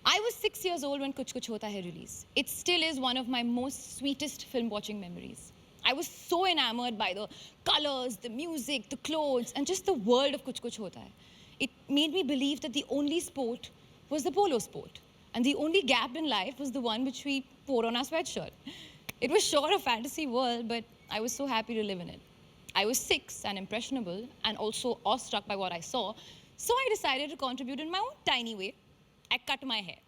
I was 6 years old when Kuch Kuch Hota Hai released. It still is one of my most sweetest film watching memories. I was so enamored by the colors, the music, the clothes, and just the world of Kuch Kuch Hota Hai. It made me believe that the only sport was the polo sport, and the only gap in life was the one which we wore on our sweatshirt. It was sure a fantasy world, but I was so happy to live in it. I was 6 and impressionable and also awestruck by what I saw, so I decided to contribute in my own tiny way. I cut my hair,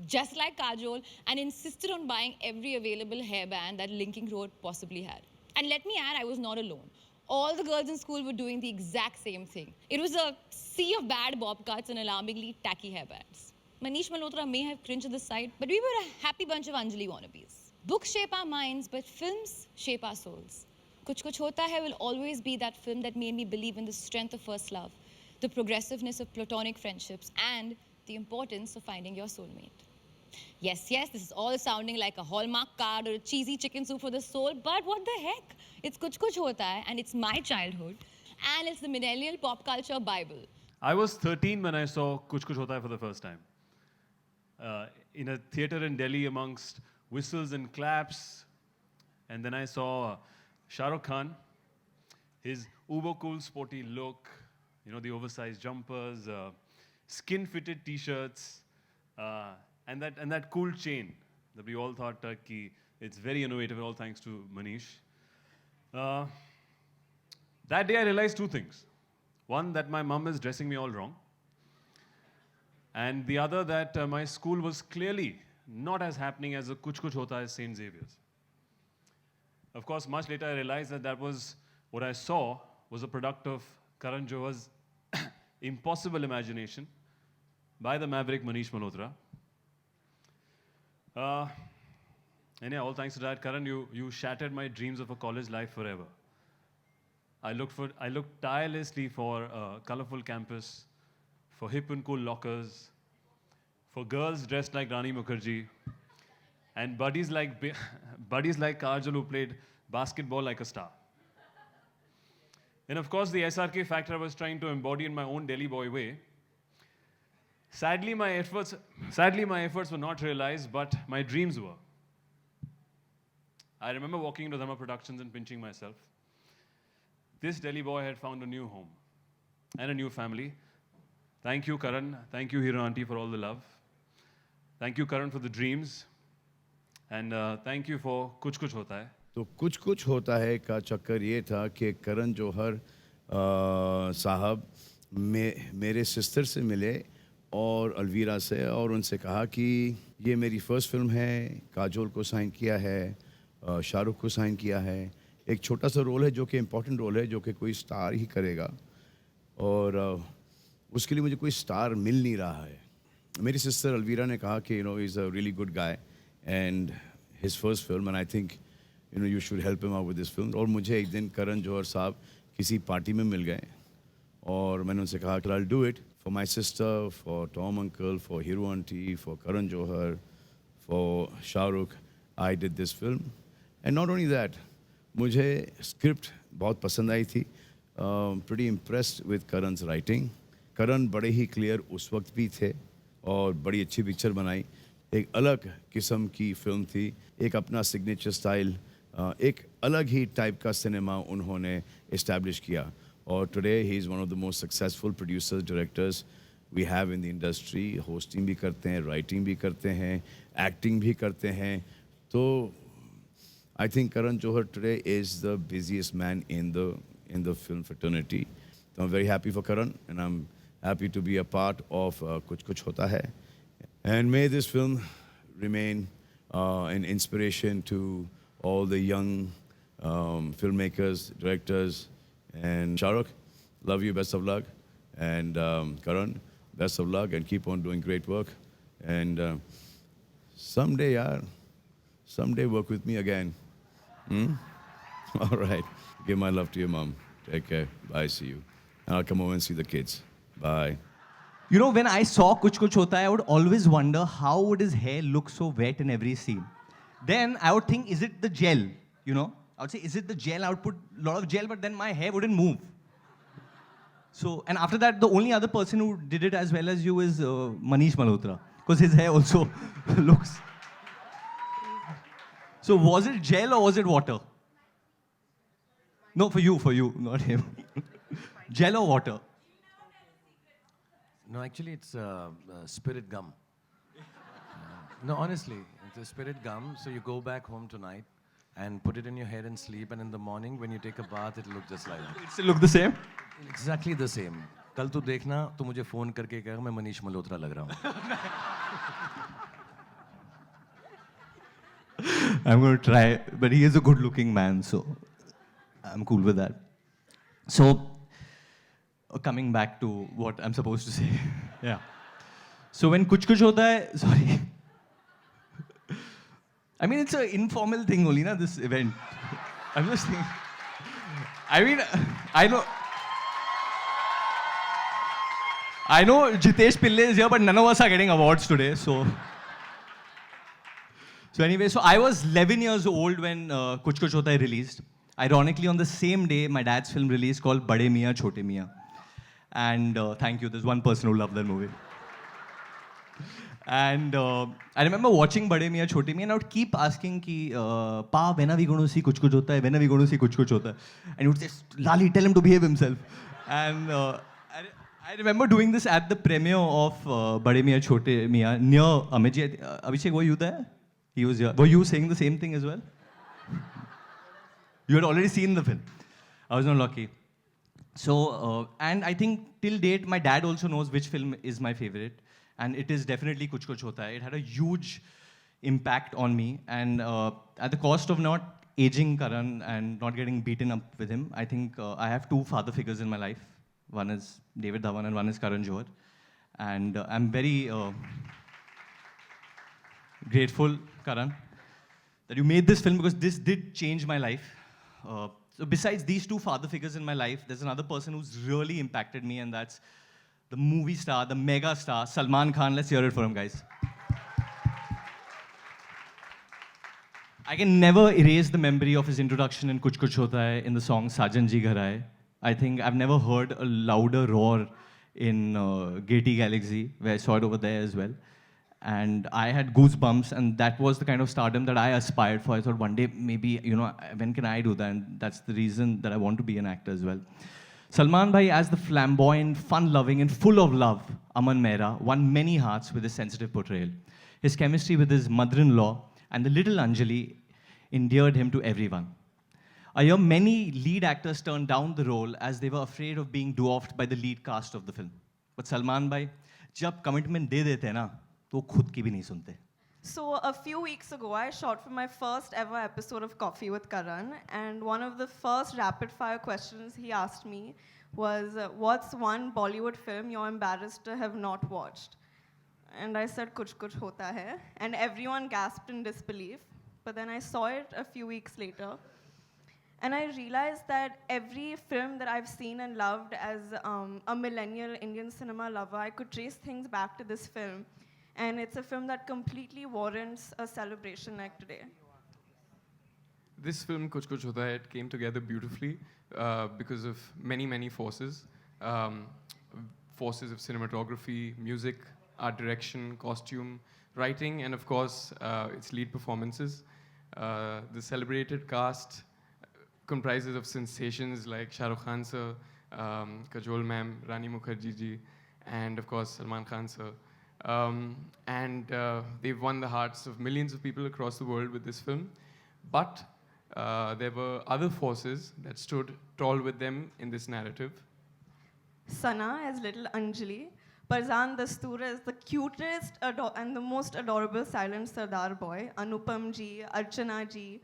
just like Kajol, and insisted on buying every available hairband that Linking Road possibly had. And let me add, I was not alone. All the girls in school were doing the exact same thing. It was a sea of bad bob cuts and alarmingly tacky hairbands. Manish Malhotra may have cringed at the sight, but we were a happy bunch of Anjali wannabes. Books shape our minds, but films shape our souls. Kuch Kuch Hota Hai will always be that film that made me believe in the strength of first love, the progressiveness of platonic friendships, and the importance of finding your soulmate. Yes, yes, this is all sounding like a Hallmark card or a cheesy chicken soup for the soul, but what the heck? It's Kuch Kuch Hota Hai, and it's my childhood, and it's the millennial pop culture Bible. I was 13 when I saw Kuch Kuch Hota Hai for the first time. In a theater in Delhi amongst whistles and claps. And then I saw Shah Rukh Khan, his uber cool sporty look, you know, the oversized jumpers, skin-fitted t-shirts, and that cool chain that we all thought it's very innovative, all thanks to Manish. That day I realized two things. One, that my mum is dressing me all wrong. And the other, that my school was clearly not as happening as a Kuch Kuch Hota Hai as St. Xavier's. Of course, much later I realized that was what I saw was a product of Karan Johar's impossible imagination by the maverick Manish Malhotra. And yeah, all thanks to that, Karan, you shattered my dreams of a college life forever. I looked tirelessly for a colorful campus, for hip and cool lockers, for girls dressed like Rani Mukherjee, and buddies like Kajol who played basketball like a star. And of course, the SRK factor I was trying to embody in my own Delhi boy way. Sadly, my efforts were not realized, but my dreams were. I remember walking into Dharma Productions and pinching myself. This Delhi boy had found a new home and a new family. Thank you, Karan. Thank you, Hero Auntie, for all the love. Thank you, Karan, for the dreams. And thank you for Kuch Kuch Hota Hai. तो कुछ कुछ होता है का चक्कर ये था कि करण जौहर साहब मेरे सिस्टर से मिले और अलवीरा से, और उनसे कहा कि ये मेरी फ़र्स्ट फिल्म है, काजोल को साइन किया है, शाहरुख को साइन किया है, एक छोटा सा रोल है जो कि इम्पोर्टेंट रोल है, जो कि कोई स्टार ही करेगा, और उसके लिए मुझे कोई स्टार मिल नहीं रहा है. मेरी सिस्टर अलवीरा ने कहा कि is a really good guy and his first film, and I think you should help him out with this film. और मुझे एक दिन करण जौहर साहब किसी पार्टी में मिल गए और मैंने उनसे कहा कि I will do it for my sister, for Tom uncle, for Hiroo aunty, for Karan Johar, for Shahrukh. I did this film and not only that, मुझे स्क्रिप्ट बहुत पसंद आई थी. Pretty impressed with Karan's writing. Karan बड़े ही क्लियर उस वक्त भी थे और बड़ी अच्छी पिक्चर बनाई. एक अलग किस्म की फिल्म थी, एक अपना सिग्नेचर स्टाइल, एक अलग ही टाइप का सिनेमा उन्होंने इस्टेब्लिश किया. और today he is one of the most successful producers directors we have in the industry. Hosting भी करते हैं, राइटिंग भी करते हैं, एक्टिंग भी करते हैं. तो I think Karan Johar today is the busiest man in the film fraternity. So I'm very happy for Karan, and I'm happy to be a part of Kuch Kuch Hota Hai. And may this film remain an inspiration to all the young filmmakers, directors. And Shahrukh, love you, best of luck. And Karan, best of luck, and keep on doing great work. And someday work with me again. All right. Give my love to your mom. Take care. Bye. See you. And I'll come over and see the kids. Bye. You know, when I saw Kuch Kuch Hota Hai, I would always wonder how would his hair look so wet in every scene. Then I would think, is it the gel? You know, I would say, is it the gel? I would put a lot of gel, but then my hair wouldn't move. So, and after that, the only other person who did it as well as you is Manish Malhotra. because his hair also looks. So was it gel or was it water? No, for you, not him. Gel or water? No, actually, it's spirit gum. No, honestly, it's a spirit gum. So you go back home tonight and put it in your hair and sleep, and in the morning when you take a bath, it'll look just like that. It still look the same? Exactly the same. कल तू देखना तो मुझे phone करके कहेगा मैं मनीष मल्होत्रा लग रहा हूँ. I'm going to try, but he is a good looking man, so I'm cool with that. So, coming back to what I'm supposed to say. Yeah. So, when Kuch Kuch Hota Hai, sorry. I mean, it's an informal thing only, na, this event. I'm just thinking. I mean, I know Jitesh Pillai is here, but none of us are getting awards today, so. So anyway, so I was 11 years old when Kuch Kuch Hota Hai released. Ironically, on the same day, my dad's film released called Bade Miyan Chote Miyan. And thank you, there's one person who loved that movie. And I remember watching Bade Miyan Chote Miyan and I would keep asking ki, Pa, when are we going to see Kuch Kuch Hota Hai? When are we going to see Kuch Kuch Hota Hai? And he would say, Lali, tell him to behave himself. And I remember doing this at the premiere of Bade Miyan Chote Miyan near Amit. Abhishek, were you there? He was here. Were you saying the same thing as well? You had already seen the film. I was not lucky. So, and I think till date, my dad also knows which film is my favorite. And it is definitely Kuch Kuch Hota Hai. It had a huge impact on me. And at the cost of not aging Karan and not getting beaten up with him, I think I have two father figures in my life. One is David Dhawan and one is Karan Johar. And I'm very grateful, Karan, that you made this film because this did change my life. So besides these two father figures in my life, there's another person who's really impacted me, and that's the movie star, the mega star, Salman Khan. Let's hear it for him, guys. I can never erase the memory of his introduction in Kuch Kuch Hota Hai in the song Sajan Ji Ghar Aaye. I think I've never heard a louder roar in Gaiety Galaxy, where I saw it over there as well. And I had goosebumps, and that was the kind of stardom that I aspired for. I thought one day, maybe, you know, when can I do that? And that's the reason that I want to be an actor as well. Salman Bhai, as the flamboyant, fun-loving, and full of love Aman Mehra, won many hearts with his sensitive portrayal. His chemistry with his mother-in-law and the little Anjali endeared him to everyone. I hear many lead actors turned down the role as they were afraid of being dwarfed by the lead cast of the film. But Salman Bhai, जब commitment दे देते हैं ना, तो खुद की भी नहीं सुनते. So a few weeks ago, I shot for my first ever episode of Coffee with Karan, and one of the first rapid fire questions he asked me was, what's one Bollywood film you're embarrassed to have not watched? And I said, Kuch Kuch Hota Hai, and everyone gasped in disbelief. But then I saw it a few weeks later, and I realized that every film that I've seen and loved as a millennial Indian cinema lover, I could trace things back to this film. And it's a film that completely warrants a celebration like today. This film, Kuch Kuch Hota Hai, it came together beautifully because of many, many forces. Forces of cinematography, music, art direction, costume, writing, and of course, its lead performances. The celebrated cast comprises of sensations like Shah Rukh Khan sir, Kajol ma'am, Rani Mukherjee ji, and of course, Salman Khan sir. They've won the hearts of millions of people across the world with this film. But there were other forces that stood tall with them in this narrative. Sana as little Anjali. Parzan Dastoor is the cutest and the most adorable silent Sardar boy. Anupam ji, Archana ji,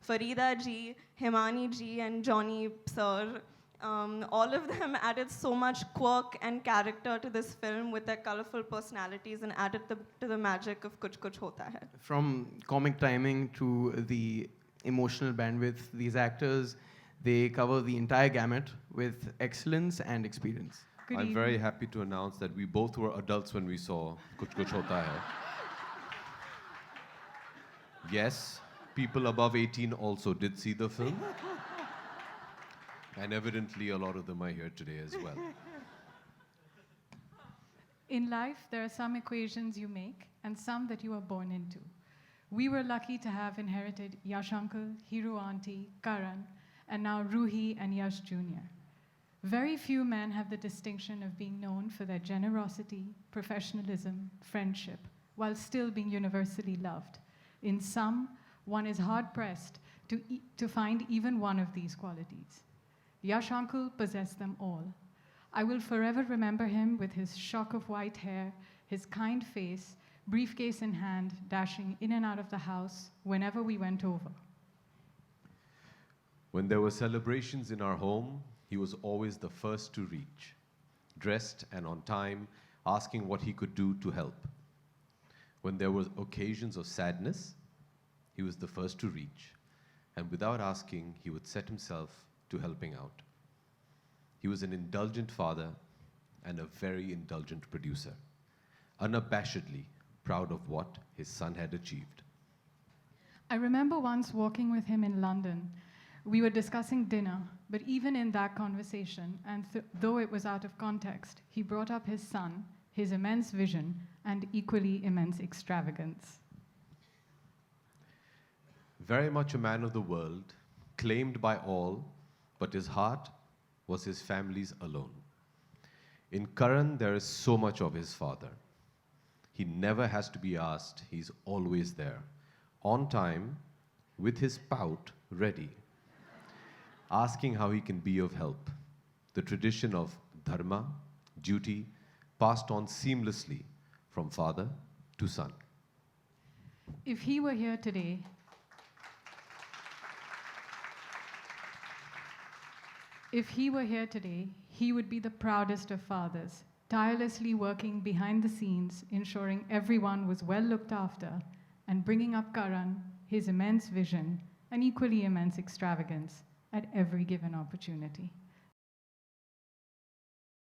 Farida ji, Himani ji, and Johnny sir. All of them added so much quirk and character to this film with their colorful personalities and added to the magic of Kuch Kuch Hota Hai. From comic timing to the emotional bandwidth, these actors, they cover the entire gamut with excellence and experience. I'm very happy to announce that we both were adults when we saw Kuch Kuch Hota Hai. Yes, people above 18 also did see the film. And evidently, a lot of them are here today as well. In life, there are some equations you make and some that you are born into. We were lucky to have inherited Yash Uncle, Hiru Auntie, Karan, and now Ruhi and Yash Jr. Very few men have the distinction of being known for their generosity, professionalism, friendship, while still being universally loved. In some, one is hard-pressed to find even one of these qualities. Yash Uncle possessed them all. I will forever remember him with his shock of white hair, his kind face, briefcase in hand, dashing in and out of the house whenever we went over. When there were celebrations in our home, he was always the first to reach, dressed and on time, asking what he could do to help. When there were occasions of sadness, he was the first to reach, and without asking, he would set himself to helping out. He was an indulgent father and a very indulgent producer, unabashedly proud of what his son had achieved. I remember once walking with him in London. We were discussing dinner, but even in that conversation, and though it was out of context, he brought up his son, his immense vision, and equally immense extravagance. Very much a man of the world, claimed by all, but his heart was his family's alone. In Karan, there is so much of his father. He never has to be asked, he's always there, on time, with his pout ready, asking how he can be of help. The tradition of dharma, duty, passed on seamlessly from father to son. If he were here today, he would be the proudest of fathers, tirelessly working behind the scenes, ensuring everyone was well looked after, and bringing up Karan, his immense vision, and equally immense extravagance at every given opportunity.